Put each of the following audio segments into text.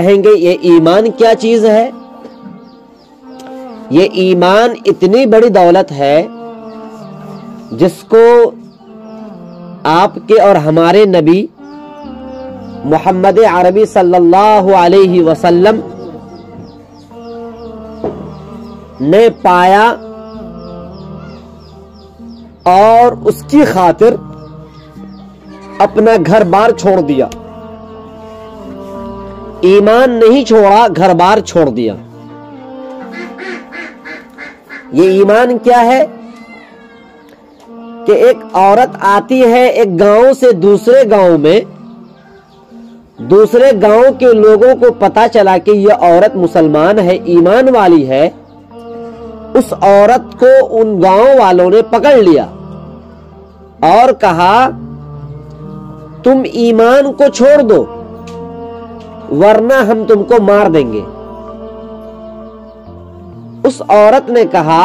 کہیں گے یہ ایمان کیا چیز ہے؟ یہ ایمان اتنی بڑی دولت ہے جس کو آپ کے اور ہمارے نبی محمد عربی صلی اللہ علیہ وسلم نے پایا اور اس کی خاطر اپنا گھر بار چھوڑ دیا. ایمان نہیں چھوڑا، گھر بار چھوڑ دیا. یہ ایمان کیا ہے کہ ایک عورت آتی ہے ایک گاؤں سے دوسرے گاؤں میں، دوسرے گاؤں کے لوگوں کو پتا چلا کہ یہ عورت مسلمان ہے، ایمان والی ہے. اس عورت کو ان گاؤں والوں نے پکڑ لیا اور کہا تم ایمان کو چھوڑ دو ورنہ ہم تم کو مار دیں گے. اس عورت نے کہا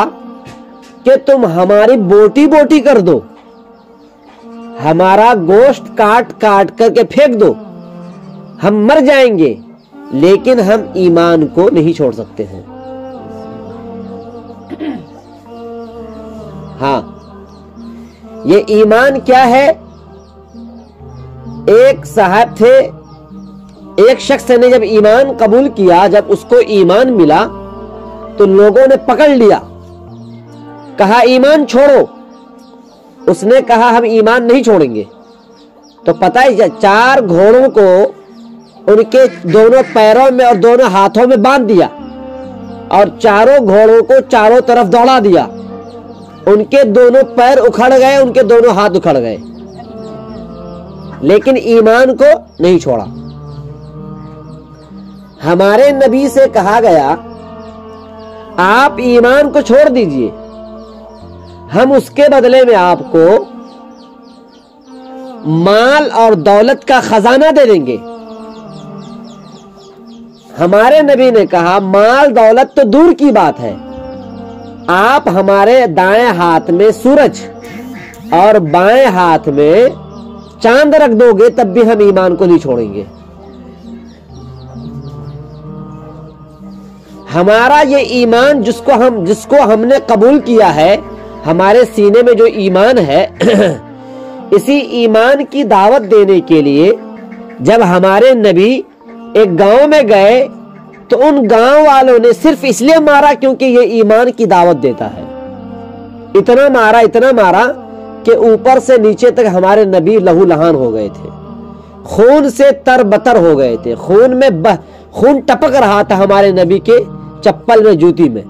کہ تم ہماری بوٹی بوٹی کر دو، ہمارا گوشت کاٹ کاٹ کر کے پھینک دو، ہم مر جائیں گے لیکن ہم ایمان کو نہیں چھوڑ سکتے ہیں. ہاں، یہ ایمان کیا ہے؟ ایک صاحب تھے، ایک شخص نے جب ایمان قبول کیا، جب اس کو ایمان ملا تو لوگوں نے پکڑ لیا، کہا ایمان چھوڑو. اس نے کہا ہم ایمان نہیں چھوڑیں گے. تو پتہ ہے 4 گھوڑوں کو ان کے دونوں پیروں میں اور دونوں ہاتھوں میں باندھ دیا اور چاروں گھوڑوں کو چاروں طرف دوڑا دیا. ان کے دونوں پیر اکھڑ گئے، ان کے دونوں ہاتھ اکھڑ گئے، لیکن ایمان کو نہیں چھوڑا. ہمارے نبی سے کہا گیا آپ ایمان کو چھوڑ دیجئے، ہم اس کے بدلے میں آپ کو مال اور دولت کا خزانہ دے دیں گے. ہمارے نبی نے کہا مال دولت تو دور کی بات ہے، آپ ہمارے دائیں ہاتھ میں سورج اور بائیں ہاتھ میں چاند رکھ دو گے تب بھی ہم ایمان کو نہیں چھوڑیں گے. ہمارا یہ ایمان جس کو ہم نے قبول کیا ہے، ہمارے سینے میں جو ایمان ہے، اسی ایمان کی دعوت دینے کے لیے جب ہمارے نبی ایک گاؤں میں گئے تو ان گاؤں والوں نے صرف اس لیے مارا کیونکہ یہ ایمان کی دعوت دیتا ہے. اتنا مارا کہ اوپر سے نیچے تک ہمارے نبی لہو لہان ہو گئے تھے، خون سے تر بتر ہو گئے تھے، خون ٹپک رہا تھا ہمارے نبی کے چپل میں، جوتی میں.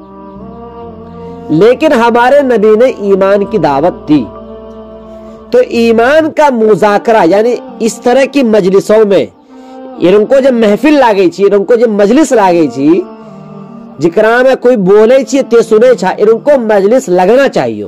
لیکن ہمارے نبی نے ایمان کی دعوت دی. تو ایمان کا مذاکرہ یعنی اس طرح کی مجلسوں میں ان کو جب محفل لاگئی چھی، ان کو جب مجلس لاگئی چھی جکرا میں کوئی بولے چھی تے سنے چھا، ان کو مجلس لگنا چاہیے.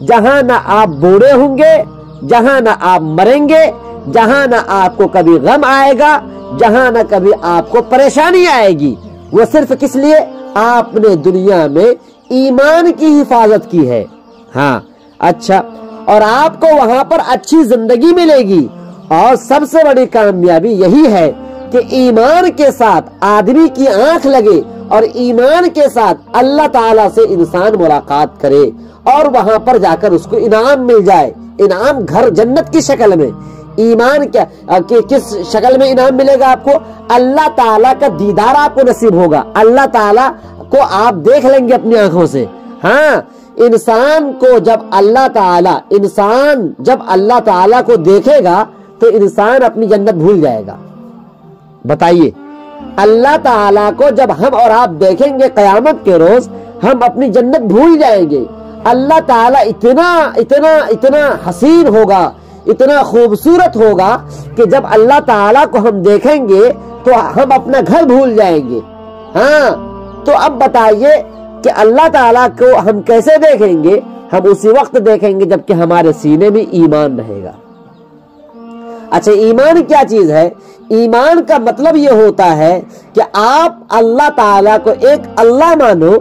جہاں نہ آپ بوڑھے ہوں گے، جہاں نہ آپ مریں گے، جہاں نہ آپ کو کبھی غم آئے گا، جہاں نہ کبھی آپ کو پریشانی آئے گی۔ وہ صرف کس لیے؟ آپ نے دنیا میں ایمان کی حفاظت کی ہے۔ ہاں اچھا، اور آپ کو وہاں پر اچھی زندگی ملے گی۔ اور سب سے بڑی کامیابی یہی ہے کہ ایمان کے ساتھ آدمی کی آنکھ لگے اور ایمان کے ساتھ اللہ تعالیٰ سے انسان ملاقات کرے اور وہاں پر جا کر اس کو انعام مل جائے۔ انعام گھر جنت کی شکل میں۔ ایمان کیا کس شکل میں انعام ملے گا آپ کو؟ اللہ تعالیٰ کا دیدار آپ کو نصیب ہوگا، اللہ تعالیٰ کو آپ دیکھ لیں گے اپنی آنکھوں سے۔ ہاں، انسان کو جب اللہ تعالیٰ کو دیکھے گا تو انسان اپنی جنت بھول جائے گا۔ بتائیے، اللہ تعالیٰ کو جب ہم اور آپ دیکھیں گے قیامت کے روز، ہم اپنی جنت بھول جائیں گے۔ اللہ تعالیٰ اتنا حسین ہوگا، اتنا خوبصورت ہوگا کہ جب اللہ تعالیٰ کو ہم دیکھیں گے تو ہم اپنا گھر بھول جائیں گے۔ ہاں، تو اب بتائیے کہ اللہ تعالیٰ کو ہم کیسے دیکھیں گے؟ ہم اسی وقت دیکھیں گے جبکہ ہمارے سینے میں ایمان رہے گا۔ اچھا، ایمان کیا چیز ہے؟ ایمان کا مطلب یہ ہوتا ہے کہ آپ اللہ تعالیٰ کو ایک اللہ مانو،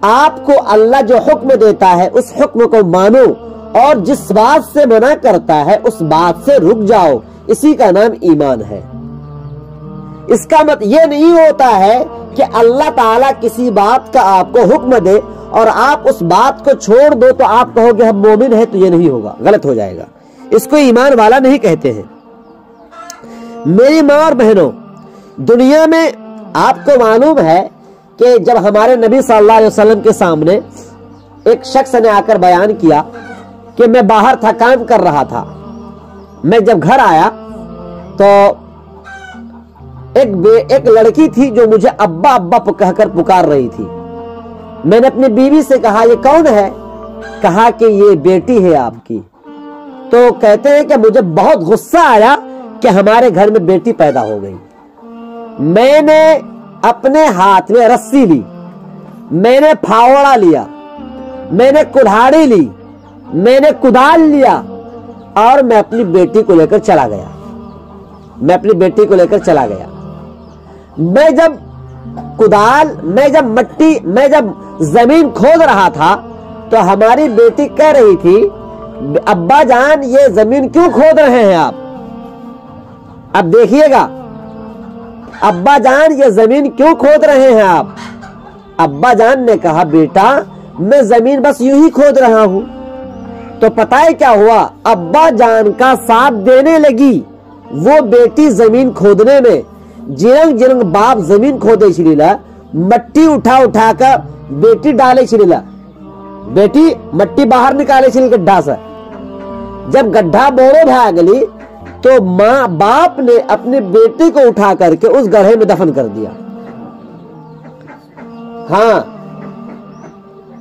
آپ کو اللہ جو حکم دیتا ہے اس حکم کو مانو، اور جس بات سے منع کرتا ہے اس بات سے رک جاؤ۔ اسی کا نام ایمان ہے۔ اس کا مطلب یہ نہیں ہوتا ہے کہ اللہ تعالیٰ کسی بات کا آپ کو حکم دے اور آپ اس بات کو چھوڑ دو تو آپ کہو کہ ہم مومن ہیں، تو یہ نہیں ہوگا، غلط ہو جائے گا۔ اس کو ایمان والا نہیں کہتے ہیں۔ میری ماں اور بہنوں، دنیا میں آپ کو معلوم ہے کہ جب ہمارے نبی صلی اللہ علیہ وسلم کے سامنے ایک شخص نے آ کر بیان کیا کہ میں باہر تھا، کام کر رہا تھا، میں جب گھر آیا تو ایک لڑکی تھی جو مجھے ابا ابا کہہ کر پکار رہی تھی۔ میں نے اپنی بیوی سے کہا یہ کون ہے؟ کہا کہ یہ بیٹی ہے آپ کی۔ تو کہتے ہیں کہ مجھے بہت غصہ آیا کہ ہمارے گھر میں بیٹی پیدا ہو گئی۔ میں نے اپنے ہاتھ میں رسی لی، میں نے پھاوڑا لیا، میں نے کڑھاڑی لی، میں نے کدال لیا اور میں اپنی بیٹی کو لے کر چلا گیا۔ میں جب زمین کھود رہا تھا تو ہماری بیٹی کہہ رہی تھی ابا جان یہ زمین کیوں کھود رہے ہیں آپ؟ اب دیکھیے گا، ابا جان یہ زمین کیوں کھود رہے ہیں آپ؟ ابا جان نے کہا بیٹا میں زمین بس یوں ہی کھود رہا ہوں۔ تو پتہ ہے کیا ہوا؟ ابا جان کا ساتھ دینے لگی وہ بیٹی زمین کھودنے میں۔ جرنگ جرنگ باپ زمین کھودے چلیلا، مٹی اٹھا کر بیٹی ڈالے چلیلا، بیٹی مٹی باہر نکالے چلی گڈھا سے۔ جب گڈھا بوڑھو بھاگلی تو ماں باپ نے اپنی بیٹی کو اٹھا کر کے اس گڑھے میں دفن کر دیا۔ ہاں،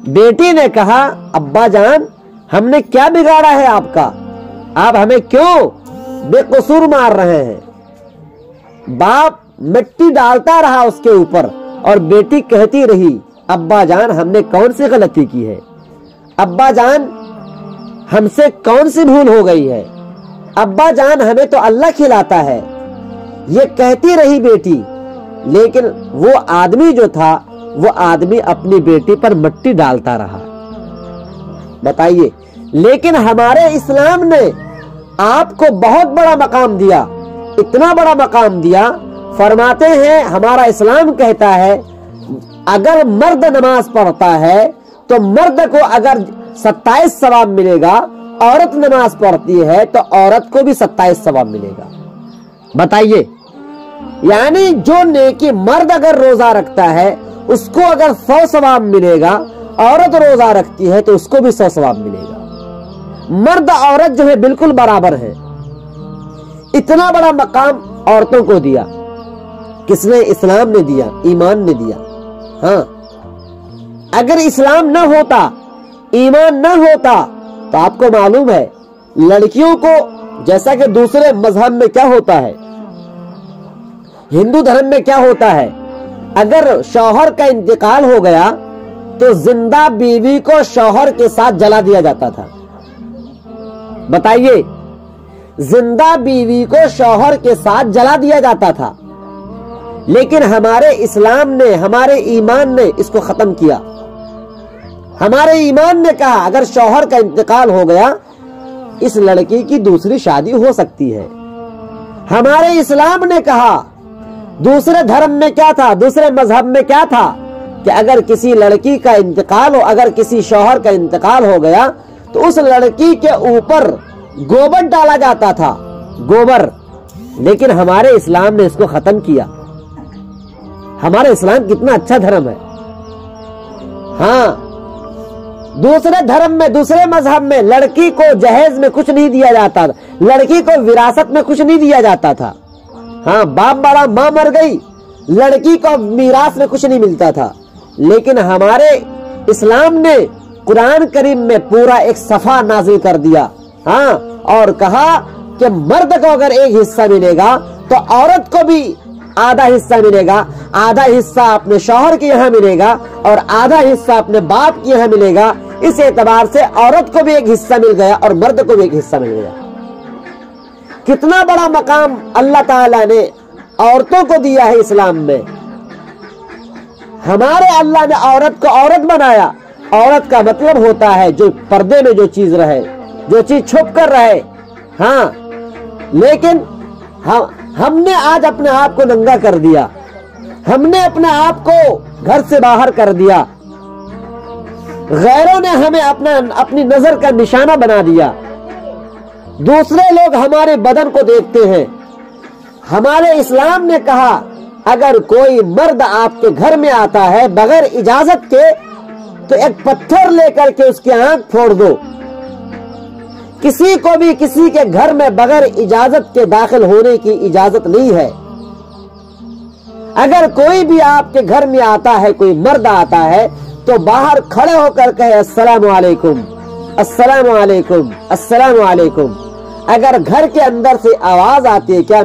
بیٹی نے کہا ابا جان ہم نے کیا بگاڑا ہے آپ کا؟ آپ ہمیں کیوں بے قصور مار رہے ہیں؟ باپ مٹی ڈالتا رہا اس کے اوپر اور بیٹی کہتی رہی ابا جان ہم نے کون سی غلطی کی ہے؟ ابا جان ہم سے کون سی بھول ہو گئی ہے؟ ابا جان ہمیں تو اللہ کھلاتا ہے، یہ کہتی رہی بیٹی۔ لیکن وہ آدمی جو تھا وہ آدمی اپنی بیٹی پر مٹی ڈالتا رہا۔ بتائیے، لیکن ہمارے اسلام نے آپ کو بہت بڑا مقام دیا، اتنا بڑا مقام دیا، فرماتے ہیں ہمارا اسلام کہتا ہے اگر مرد نماز پڑھتا ہے تو مرد کو اگر 27 ثواب ملے گا، عورت نماز پڑھتی ہے تو عورت کو بھی 27 ثواب ملے گا۔ بتائیے، یعنی جو نیکی مرد اگر روزہ رکھتا ہے اس کو اگر 100 ثواب ملے گا، عورت روزہ رکھتی ہے تو اس کو بھی 100 ثواب ملے گا۔ مرد عورت جو ہے بالکل برابر ہے۔ اتنا بڑا مقام عورتوں کو دیا، کس نے؟ اسلام نے دیا، ایمان نے دیا۔ ہاں، اگر اسلام نہ ہوتا، ایمان نہ ہوتا تو آپ کو معلوم ہے لڑکیوں کو، جیسا کہ دوسرے مذہب میں کیا ہوتا ہے، ہندو دھرم میں کیا ہوتا ہے، اگر شوہر کا انتقال ہو گیا تو زندہ بیوی کو شوہر کے ساتھ جلا دیا جاتا تھا، بتائیے، زندہ بیوی کو شوہر کے ساتھ جلا دیا جاتا تھا، لیکن ہمارے اسلام نے، ہمارے ایمان نے اس کو ختم کیا۔ ہمارے ایمان نے کہا اگر شوہر کا انتقال ہو گیا، اس لڑکی کی دوسری شادی ہو سکتی ہے۔ ہمارے اسلام نے کہا، دوسرے دھرم میں کیا تھا، دوسرے مذہب میں کیا تھا کہ اگر کسی لڑکی کا انتقال ہو، اگر کسی شوہر کا انتقال ہو گیا تو اس لڑکی کے اوپر گوبر ڈالا جاتا تھا، گوبر۔ لیکن ہمارے اسلام نے اس کو ختم کیا۔ ہمارا اسلام کتنا اچھا دھرم ہے۔ ہاں، دوسرے دھرم میں، دوسرے مذہب میں لڑکی کو جہیز میں کچھ نہیں دیا جاتا، لڑکی کو وراثت میں کچھ نہیں دیا جاتا تھا۔ ہاں، باپ بڑا، ماں مر گئی، لڑکی کو میراث میں کچھ نہیں ملتا تھا۔ لیکن ہمارے اسلام نے قرآن کریم میں پورا ایک صفحہ نازل کر دیا، ہاں، اور کہا کہ مرد کو اگر ایک حصہ ملے گا تو عورت کو بھی آدھا حصہ ملے گا، آدھا حصہ اپنے شوہر کے یہاں ملے گا اور آدھا حصہ اپنے باپ کے یہاں ملے گا۔ اس اعتبار سے عورت کو بھی ایک حصہ مل گیا اور مرد کو بھی ایک حصہ مل گیا۔ کتنا بڑا مقام اللہ تعالیٰ نے عورتوں کو دیا ہے اسلام میں۔ ہمارے اللہ نے عورت کو عورت بنایا۔ عورت کا مطلب ہوتا ہے جو پردے میں جو چیز رہے، جو چیز چھپ کر رہے۔ ہاں، لیکن ہم نے آج اپنے آپ کو ننگا کر دیا، ہم نے اپنے آپ کو گھر سے باہر کر دیا، غیروں نے ہمیں اپنی نظر کا نشانہ بنا دیا۔ دوسرے لوگ ہمارے بدن کو دیکھتے ہیں۔ ہمارے اسلام نے کہا اگر کوئی مرد آپ کے گھر میں آتا ہے بغیر اجازت کے تو ایک پتھر لے کر کے اس کی آنکھ پھوڑ دو۔ کسی کو بھی کسی کے گھر میں بغیر اجازت کے داخل ہونے کی اجازت نہیں ہے۔ اگر کوئی بھی آپ کے گھر میں آتا ہے، کوئی مرد آتا ہے تو باہر کھڑے ہو کر کہے السلام علیکم، السلام علیکم، السلام علیکم۔ اگر گھر کے اندر سے آواز آتی ہے کیا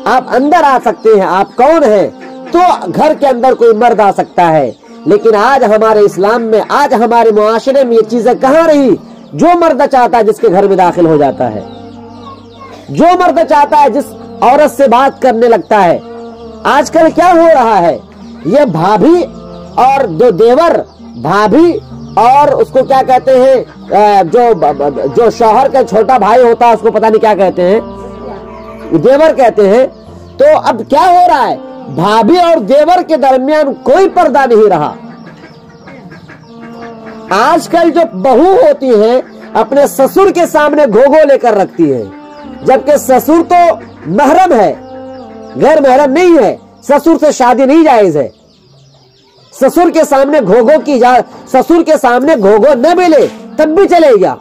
آپ اندر آ سکتے ہیں، آپ کون ہیں، تو گھر کے اندر کوئی مرد آ سکتا ہے۔ لیکن آج ہمارے اسلام میں، آج ہمارے معاشرے میں یہ چیزیں کہاں رہی؟ جو مرد چاہتا ہے جس کے گھر میں داخل ہو جاتا ہے، جو مرد چاہتا ہے جس عورت سے بات کرنے لگتا ہے۔ آج کل کیا ہو رہا ہے، یہ بھابھی اور جو دیور، بھابھی اور اس کو کیا کہتے ہیں، جو شوہر کا چھوٹا بھائی ہوتا ہے اس کو پتہ نہیں کیا کہتے ہیں، دیور کہتے ہیں۔ تو اب کیا ہو رہا ہے، بھابھی اور دیور کے درمیان کوئی پردہ نہیں رہا۔ آج کل جو بہو ہوتی ہیں اپنے سسر کے سامنے گھوگو لے کر رکھتی ہیں، جبکہ سسر تو محرم ہے، غیر محرم نہیں ہے، سسر سے شادی نہیں جائز ہے۔ سسر کے سامنے گھوگو کی سسر کے سامنے گھوگو نہ ملے تب بھی چلے گا۔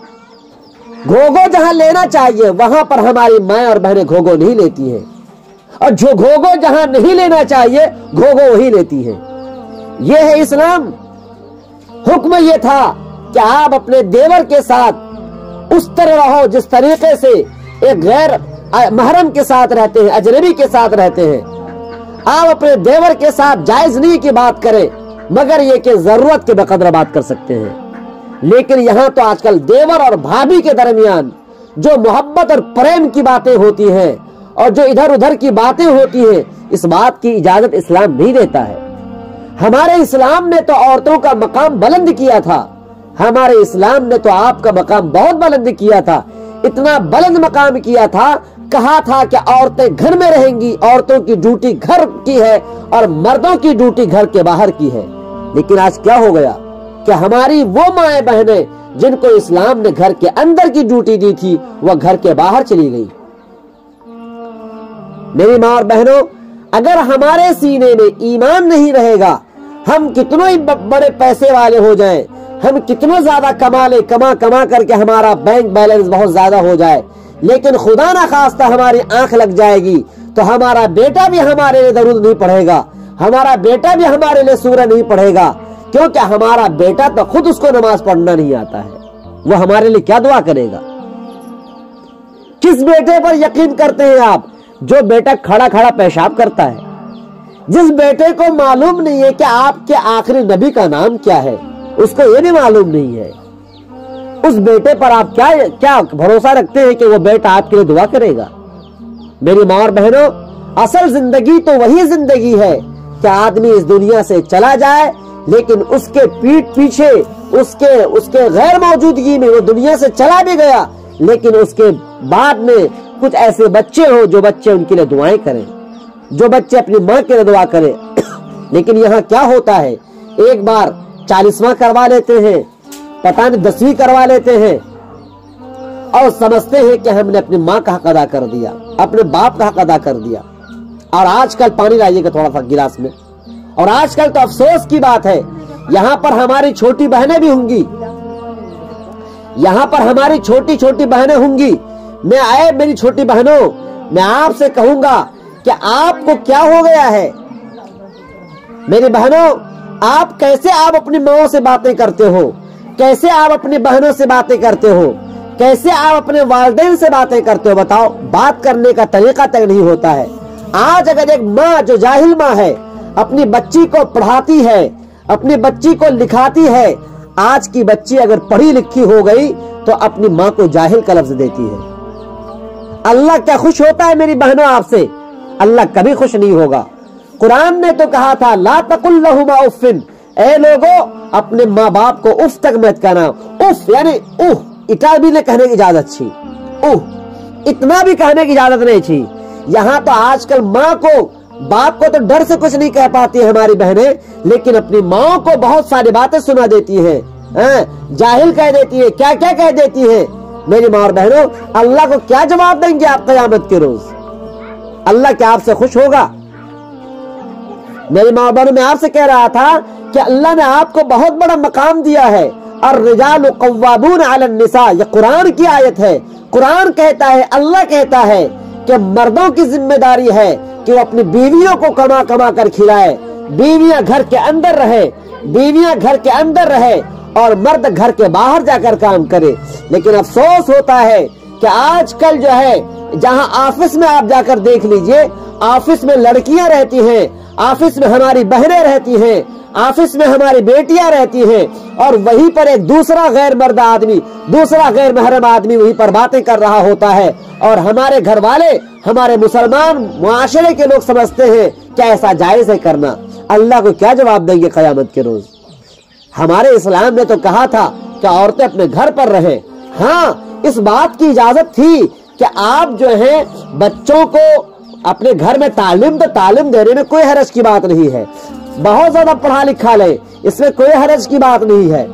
گھوگو جہاں لینا چاہیے وہاں پر ہماری ماں اور بہنیں گھوگو نہیں لیتی ہیں، اور جو گھوگو جہاں نہیں لینا چاہیے گھوگو وہی لیتی ہیں۔ یہ ہے اسلام۔ حکم یہ تھا کہ آپ اپنے دیور کے ساتھ اس طرح رہو جس طریقے سے ایک غیر محرم کے ساتھ رہتے ہیں، اجنبی کے ساتھ رہتے ہیں۔ آپ اپنے دیور کے ساتھ جائز نہیں کی بات کریں، مگر یہ کہ ضرورت کے بقدر بات کر سکتے ہیں۔ لیکن یہاں تو آج کل دیور اور بھابھی کے درمیان جو محبت اور پریم کی باتیں ہوتی ہیں اور جو ادھر ادھر کی باتیں ہوتی ہیں، اس بات کی اجازت اسلام نہیں دیتا ہے۔ ہمارے اسلام نے تو عورتوں کا مقام بلند کیا تھا، ہمارے اسلام نے تو آپ کا مقام بہت بلند کیا تھا، اتنا بلند مقام کیا تھا، کہا تھا کہ عورتیں گھر میں رہیں گی، عورتوں کی ڈیوٹی گھر کی ہے اور مردوں کی ڈیوٹی گھر کے باہر کی ہے۔ لیکن آج کیا ہو گیا کہ ہماری وہ مائیں بہنیں جن کو اسلام نے گھر کے اندر کی ڈیوٹی دی تھی وہ گھر کے باہر چلی گئی۔ میری ماں اور بہنوں، اگر ہمارے سینے میں ایمان نہیں رہے گا، ہم کتنوں ہی بڑے پیسے والے ہو جائیں، ہم کتنا زیادہ کما کر کے ہمارا بینک بیلنس بہت زیادہ ہو جائے، لیکن خدا نہ خواستہ ہماری آنکھ لگ جائے گی تو ہمارا بیٹا بھی ہمارے لیے درود نہیں پڑھے گا، ہمارا بیٹا بھی ہمارے لیے سورہ نہیں پڑھے گا، کیونکہ ہمارا بیٹا تو خود اس کو نماز پڑھنا نہیں آتا ہے، وہ ہمارے لیے کیا دعا کرے گا؟ کس بیٹے پر یقین کرتے ہیں آپ؟ جو بیٹا کھڑا کھڑا پیشاب کرتا ہے، جس بیٹے کو معلوم نہیں ہے کہ آپ کے آخری نبی کا نام کیا ہے، اس کو یہ بھی معلوم نہیں ہے، اس بیٹے پر آپ کیا بھروسہ رکھتے ہیں کہ وہ بیٹا آپ کے لیے دعا کرے گا؟ میری ماں اور بہنوں، اصل زندگی تو وہی زندگی ہے کہ آدمی اس دنیا سے چلا جائے، لیکن اس کے پیٹھ پیچھے اس کے غیر موجودگی میں وہ دنیا سے چلا بھی گیا، لیکن اس کے بعد میں کچھ ایسے بچے ہوں جو بچے ان کے لیے دعائیں کریں، جو بچے اپنی ماں کے لیے دعا کریں۔ لیکن یہاں کیا ہوتا ہے، ایک بار 40واں کروا لیتے ہیں، پتہ نہیں 10ویں کروا لیتے ہیں، اور سمجھتے ہیں کہ ہم نے اپنی ماں کا حق ادا کر دیا، اپنے باپ کا حق ادا کر دیا۔ اور آج کل پانی لائیے گا تھوڑا سا گلاس میں، اور آج کل تو افسوس کی بات ہے، یہاں پر ہماری چھوٹی بہنیں بھی ہوں گی، یہاں پر ہماری چھوٹی چھوٹی بہنیں ہوں گی۔ میں میری چھوٹی بہنوں، میں آپ سے کہوں گا کہ آپ کو کیا ہو گیا ہے؟ میری بہنوں، آپ کیسے اپنی ماں سے باتیں کرتے ہو، کیسے آپ اپنی بہنوں سے باتیں کرتے ہو، کیسے آپ اپنے والدین سے باتیں کرتے ہو؟ بتاؤ، بات کرنے کا طریقہ تک نہیں ہوتا ہے۔ آج اگر ایک ماں جو جاہل ماں ہے اپنی بچی کو پڑھاتی ہے، اپنی بچی کو لکھاتی ہے، آج کی بچی اگر پڑھی لکھی ہو گئی تو اپنی ماں کو جاہل کا لفظ دیتی ہے۔ اللہ کیا خوش ہوتا ہے میری بہنوں آپ سے؟ اللہ کبھی خوش نہیں ہوگا۔ قرآن نے تو کہا تھا لا تقل لہما اف، اے لوگو اپنے ماں باپ کو اف تک مت کہنا۔ اف یعنی اٹا بھی نہ کہنے کی اجازت تھی، اتنا بھی کہنے کی اجازت نہیں تھی۔ یہاں تو آج کل ماں کو باپ کو تو ڈر سے کچھ نہیں کہہ پاتی ہماری بہنیں، لیکن اپنی ماں کو بہت ساری باتیں سنا دیتی ہیں، جاہل کہہ دیتی ہے، کیا کیا کہہ دیتی ہے۔ میری ماں اور بہنوں، اللہ کو کیا جواب دیں گے آپ قیامت کے روز؟ اللہ کیا آپ سے خوش ہوگا؟ میری ماں اور بہنوں، میں آپ سے کہہ رہا تھا کہ اللہ نے آپ کو بہت بڑا مقام دیا ہے۔ الرجال قوامون علی النساء، یہ قرآن کی آیت ہے۔ قرآن کہتا ہے، اللہ کہتا ہے کہ مردوں کی ذمہ داری ہے کہ وہ اپنی بیویوں کو کما کما کر کھلائے، بیویاں گھر کے اندر رہے، بیویاں گھر کے اندر رہے اور مرد گھر کے باہر جا کر کام کرے۔ لیکن افسوس ہوتا ہے کہ آج کل جو ہے، جہاں آفس میں آپ جا کر دیکھ لیجئے، آفس میں لڑکیاں رہتی ہیں، آفس میں ہماری بہنیں رہتی ہیں، آفس میں ہماری بیٹیاں رہتی ہیں، اور وہیں پر ایک دوسرا غیر مرد آدمی، دوسرا غیر محرم آدمی وہیں پر باتیں کر رہا ہوتا ہے، اور ہمارے گھر والے، ہمارے مسلمان معاشرے کے لوگ سمجھتے ہیں کہ ایسا جائز ہے کرنا۔ اللہ کو کیا جواب دیں گے قیامت کے روز؟ ہمارے اسلام نے تو کہا تھا کہ عورتیں اپنے گھر پر رہیں۔ ہاں، اس بات کی اجازت تھی کہ آپ جو ہیں بچوں کو اپنے گھر میں تعلیم دینے میں کوئی حرج کی بات نہیں ہے، بہت زیادہ پڑھا لکھا لے، اس میں کوئی حرج کی بات نہیں ہے،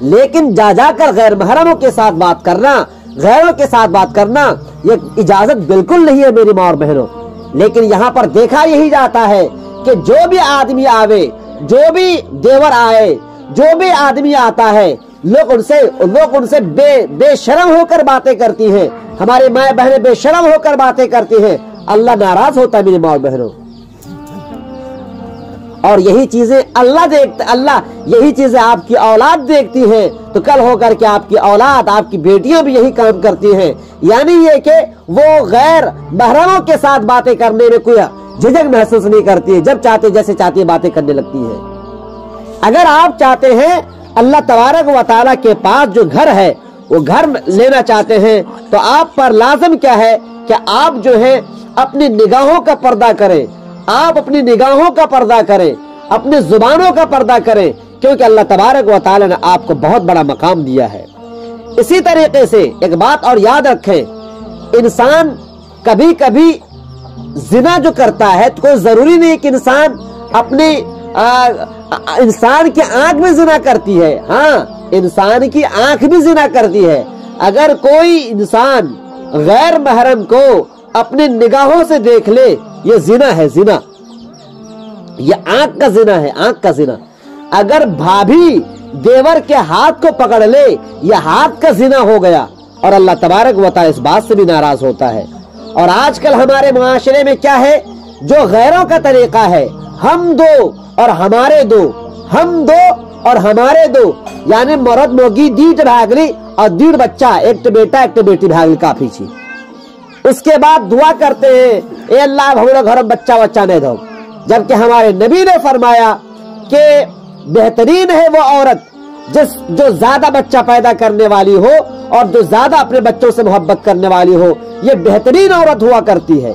لیکن جا کر غیر محرموں کے ساتھ بات کرنا، غیروں کے ساتھ بات کرنا، یہ اجازت بالکل نہیں ہے میری ماں اور بہنوں۔ لیکن یہاں پر دیکھا یہی جاتا ہے کہ جو بھی آدمی آوے، جو بھی دیور آئے، جو بھی آدمی آتا ہے، لوگ ان سے بے شرم ہو کر باتیں کرتی ہیں، ہماری ماں بہنیں بے شرم ہو کر باتیں کرتی ہیں۔ اللہ ناراض ہوتا ہے میری ماں اور بہنوں، اور یہی چیزیں اللہ یہی چیزیں آپ کی اولاد دیکھتی ہے، تو کل ہو کر کے آپ کی اولاد، آپ کی بیٹیاں بھی یہی کام کرتی ہیں، یعنی یہ کہ وہ غیر محرموں کے ساتھ باتیں کرنے میں کوئی جھجک محسوس نہیں کرتی ہے، جب چاہتے جیسے چاہتی ہے باتیں کرنے لگتی ہے۔ اگر آپ چاہتے ہیں اللہ تبارک و تعالیٰ کے پاس جو گھر ہے وہ گھر لینا چاہتے ہیں، تو آپ پر لازم کیا ہے کہ آپ جو ہے اپنی نگاہوں کا پردہ کریں، آپ اپنی نگاہوں کا پردہ کریں، اپنی زبانوں کا پردہ کریں، کیونکہ اللہ تبارک و تعالیٰ نے آپ کو بہت بڑا مقام دیا ہے۔ اسی طریقے سے ایک بات اور یاد رکھیں، انسان کبھی کبھی زنا جو کرتا ہے تو کوئی ضروری نہیں کہ انسان کی آنکھ بھی زنا کرتی ہے، ہاں انسان کی آنکھ بھی زنا کرتی ہے۔ اگر کوئی انسان غیر محرم کو اپنی نگاہوں سے دیکھ لے، یہ زنا ہے، زنا، یہ آنکھ کا زنا ہے، آنکھ کا زنا۔ اگر بھابھی دیور کے ہاتھ کو پکڑ لے، یہ ہاتھ کا زنا ہو گیا، اور اللہ تبارک و تعالی اس بات سے بھی ناراض ہوتا ہے۔ اور آج کل ہمارے معاشرے میں کیا ہے، جو غیروں کا طریقہ ہے، ہم دو اور ہمارے دو، ہم دو اور ہمارے دو، یعنی مرد موگی دیٹ بھاگلی اور دیڑ بچہ، ایک تو بیٹا ایک تو بیٹی بھاگلی کافی چی۔ اس کے بعد دعا کرتے ہیں اے اللہ ہمارے گھر بچہ نہیں دو، جبکہ ہمارے نبی نے فرمایا کہ بہترین ہے وہ عورت جو زیادہ بچہ پیدا کرنے والی ہو اور جو زیادہ اپنے بچوں سے محبت کرنے والی ہو، یہ بہترین عورت ہوا کرتی ہے۔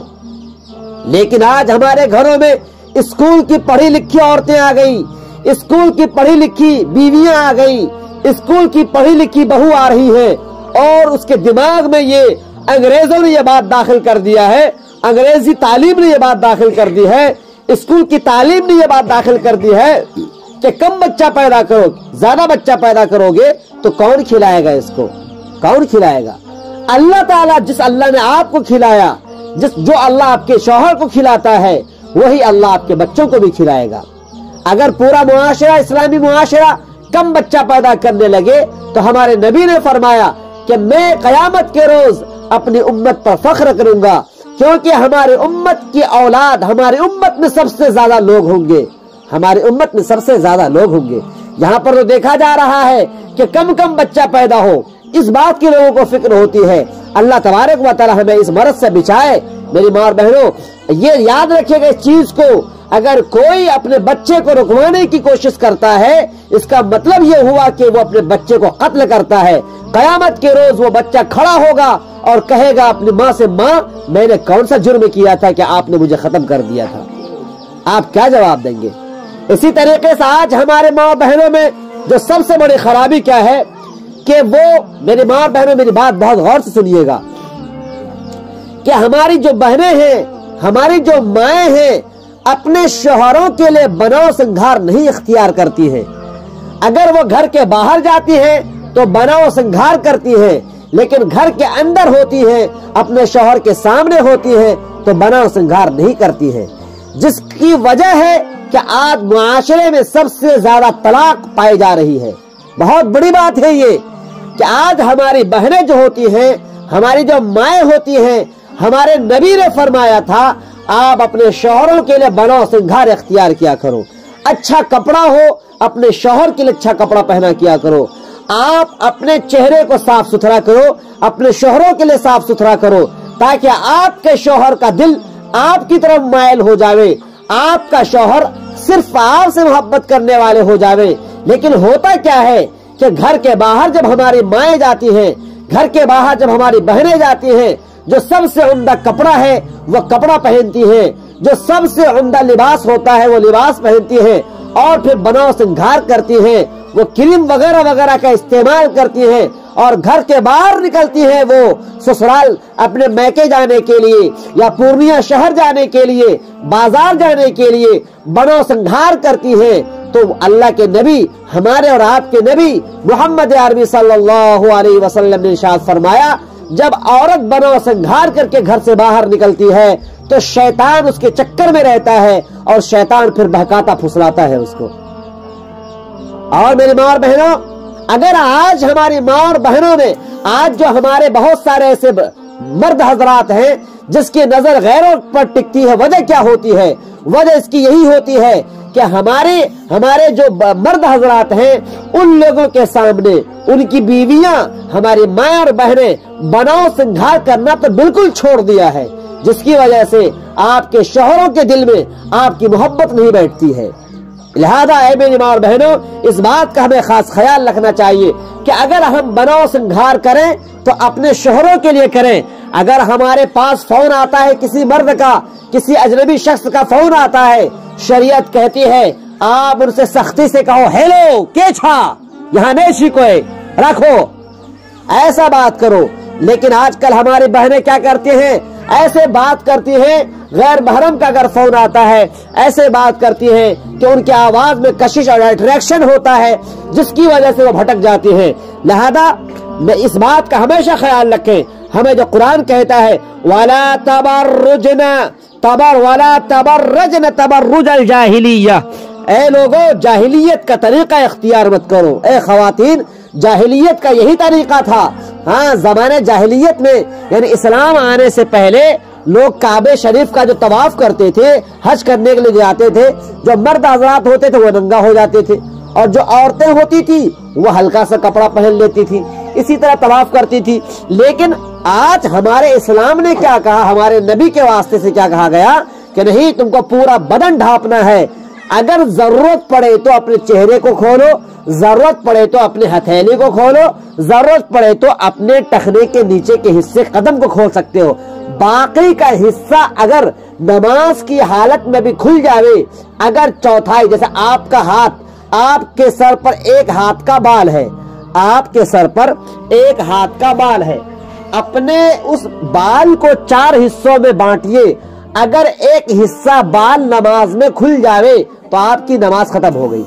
لیکن آج ہمارے گھروں میں اسکول کی پڑھی لکھی عورتیں آ گئی، اسکول کی پڑھی لکھی بیویاں آ گئی، اسکول کی پڑھی لکھی بہو آ رہی ہے، اور اس کے دماغ میں یہ انگریزوں نے یہ بات داخل کر دیا ہے، انگریزی تعلیم نے یہ بات داخل کر دی ہے، اسکول کی تعلیم نے یہ بات داخل کر دی ہے کہ کم بچہ پیدا کرو، زیادہ بچہ پیدا کرو گے تو کون کھلائے گا اس کو؟ کون کھلائے گا؟ اللہ تعالیٰ جس اللہ نے آپ کو کھلایا، جو اللہ آپ کے شوہر کو کھلاتا ہے، وہی اللہ آپ کے بچوں کو بھی کھلائے گا۔ اگر پورا معاشرہ، اسلامی معاشرہ کم بچہ پیدا کرنے لگے تو ہمارے نبی نے فرمایا کہ میں قیامت کے روز اپنی امت پر فخر کروں گا، کیونکہ ہماری امت کی اولاد، ہماری امت میں سب سے زیادہ لوگ ہوں گے، ہماری امت میں سب سے زیادہ لوگ ہوں گے۔ یہاں پر تو دیکھا جا رہا ہے کہ کم کم بچہ پیدا ہو، اس بات کی لوگوں کو فکر ہوتی ہے۔ اللہ تبارک و تعالی ہمیں اس مرض سے بچائے۔ میری ماں اور بہنوں، یہ یاد رکھیے گا اس چیز کو، اگر کوئی اپنے بچے کو رکوانے کی کوشش کرتا ہے، اس کا مطلب یہ ہوا کہ وہ اپنے بچے کو قتل کرتا ہے۔ قیامت کے روز وہ بچہ کھڑا ہوگا اور کہے گا اپنی ماں سے، ماں میں نے کون سا جرم کیا تھا کہ آپ نے مجھے ختم کر دیا تھا؟ آپ کیا جواب دیں گے؟ اسی طریقے سے آج ہمارے ماں بہنوں میں جو سب سے بڑی خرابی کیا ہے کہ وہ، میری ماں بہنوں میری بات بہت غور سے سنیے گا، کہ ہماری جو بہنیں ہیں، ہماری جو مائیں ہیں، اپنے شوہروں کے لیے بناؤ سنگھار نہیں اختیار کرتی ہیں۔ اگر وہ گھر کے باہر جاتی ہیں تو بناؤ سنگھار کرتی ہیں، لیکن گھر کے اندر ہوتی ہیں، اپنے شوہر کے سامنے ہوتی ہیں تو بناؤ سنگھار نہیں کرتی ہیں، جس کی وجہ ہے کہ آج معاشرے میں سب سے زیادہ طلاق پائی جا رہی ہے۔ بہت بڑی بات ہے یہ کہ آج ہماری بہنیں جو ہوتی ہیں، ہماری جو مائیں ہوتی ہیں، ہمارے نبی نے فرمایا تھا آپ اپنے شوہروں کے لیے بناؤ سنگھار اختیار کیا کرو، اچھا کپڑا ہو اپنے شوہر کے لیے اچھا کپڑا پہنا کیا کرو، آپ اپنے چہرے کو صاف ستھرا کرو، اپنے شوہروں کے لیے صاف ستھرا کرو، تاکہ آپ کے شوہر کا دل آپ کی طرف مائل ہو جاوے، آپ کا شوہر صرف آپ سے محبت کرنے والے ہو جاوے۔ لیکن ہوتا کیا ہے کہ گھر کے باہر جب ہماری مائیں جاتی ہیں، گھر کے باہر جب ہماری بہنیں جاتی ہیں، جو سب سے عمدہ کپڑا ہے وہ کپڑا پہنتی ہیں، جو سب سے عمدہ لباس ہوتا ہے وہ لباس پہنتی ہیں، اور پھر بناؤ سنگھار کرتی ہیں، وہ کریم وغیرہ وغیرہ کا استعمال کرتی ہیں، اور گھر کے باہر نکلتی ہیں وہ سسرال اپنے میکے جانے کے لیے یا پورنیہ شہر جانے کے لیے، بازار جانے کے لیے بناؤ سنگھار کرتی ہیں۔ تو اللہ کے نبی، ہمارے اور آپ کے نبی محمد عربی صلی اللہ علیہ وسلم نے ارشاد فرمایا، جب عورت بناؤ سنگھار کر کے گھر سے باہر نکلتی ہے تو شیطان اس کے چکر میں رہتا ہے اور شیطان پھر بہکاتا پھسلاتا ہے اس کو۔ اور میری ماں اور بہنوں، اگر آج ہماری ماں اور بہنوں نے، آج جو ہمارے بہت سارے ایسے مرد حضرات ہیں جس کی نظر غیروں پر ٹکتی ہے، وجہ کیا ہوتی ہے؟ وجہ اس کی یہی ہوتی ہے کہ ہمارے جو مرد حضرات ہیں ان لوگوں کے سامنے ان کی بیویاں، ہماری ماں اور بہنیں بناؤ سنگھار کرنا تو بالکل چھوڑ دیا ہے، جس کی وجہ سے آپ کے شوہروں کے دل میں آپ کی محبت نہیں بیٹھتی ہے۔ لہذا اے میری ماں اور بہنوں، اس بات کا ہمیں خاص خیال رکھنا چاہیے کہ اگر ہم بناؤ سنگھار کریں تو اپنے شوہروں کے لیے کریں۔ اگر ہمارے پاس فون آتا ہے کسی مرد کا، کسی اجنبی شخص کا فون آتا ہے، شریعت کہتی ہے آپ ان سے سختی سے کہو، ہیلو کیچھا یہاں نیشی کوئی رکھو، ایسا بات کرو۔ لیکن آج کل ہماری بہنیں کیا کرتی ہیں؟ ایسے بات کرتی ہیں، غیر محرم کا اگر فون آتا ہے ایسے بات کرتی ہیں کہ ان کی آواز میں کشش اور اٹریکشن ہوتا ہے، جس کی وجہ سے وہ بھٹک جاتی ہیں۔ لہذا میں اس بات کا ہمیشہ خیال رکھیں، ہمیں جو قرآن کہتا ہے وَلَا تَبَرُّجْنَا وَلَا تَبَرَّجْنَ تَبَرُّجَ الْجَاهِلِيَّةِ، اے لوگو جاہلیت کا طریقہ اختیار مت کرو۔ اے خواتین، جاہلیت کا یہی طریقہ تھا۔ ہاں، زمانے جاہلیت میں یعنی اسلام آنے سے پہلے لوگ کعبہ شریف کا جو طواف کرتے تھے، حج کرنے کے لیے جاتے تھے، جو مرد حضرات ہوتے تھے وہ ننگا ہو جاتے تھے، اور جو عورتیں ہوتی تھی وہ ہلکا سا کپڑا پہن لیتی تھی، اسی طرح طواف کرتی تھی۔ لیکن آج ہمارے اسلام نے کیا کہا، ہمارے نبی کے واسطے سے کیا کہا گیا کہ نہیں، تم کو پورا بدن ڈھانپنا ہے، اگر ضرورت پڑے تو اپنے چہرے کو کھولو، ضرورت پڑے تو اپنے ہتھیلی کو کھولو، ضرورت پڑے تو اپنے ٹخنے کے نیچے کے حصے قدم کو کھول سکتے ہو۔ باقی کا حصہ اگر نماز کی حالت میں بھی کھل جاوے، اگر چوتھائی جیسے آپ کا ہاتھ، آپ کے سر پر ایک ہاتھ کا بال ہے، آپ کے سر پر ایک ہاتھ کا بال ہے، اپنے اس بال کو 4 حصوں میں بانٹیے، اگر ایک حصہ بال نماز میں کھل جاوے تو آپ کی نماز ختم ہو گئی۔